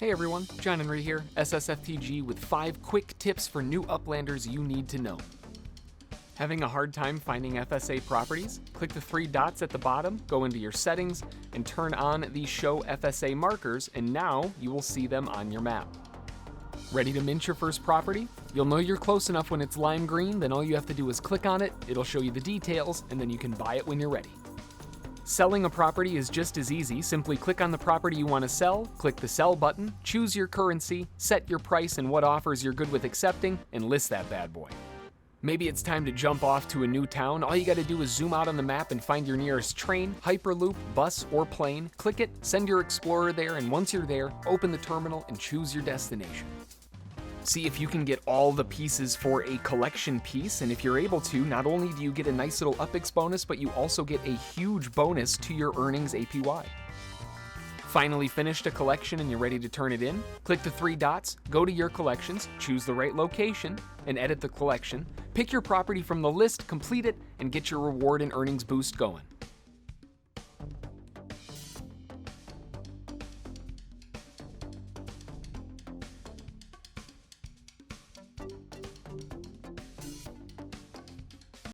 Hey everyone, John Henry here, ssftg with 5 quick tips for new Uplanders you need to know. Having a hard time finding FSA properties? Click the 3 dots at the bottom, go into your settings, and turn on the Show FSA Markers, and now you will see them on your map. Ready to mint your first property? You'll know you're close enough when it's lime green, then all you have to do is click on it, it'll show you the details, and then you can buy it when you're ready. Selling a property is just as easy. Simply click on the property you want to sell, click the Sell button, choose your currency, set your price and what offers you're good with accepting, and list that bad boy. Maybe it's time to jump off to a new town. All you gotta do is zoom out on the map and find your nearest train, hyperloop, bus, or plane, click it, send your explorer there, and once you're there, open the terminal and choose your destination. See if you can get all the pieces for a collection piece, and if you're able to, not only do you get a nice little UPX bonus, but you also get a huge bonus to your earnings APY. Finally finished a collection and you're ready to turn it in? Click the 3 dots, go to your collections, choose the right location, and edit the collection. Pick your property from the list, complete it, and get your reward and earnings boost going.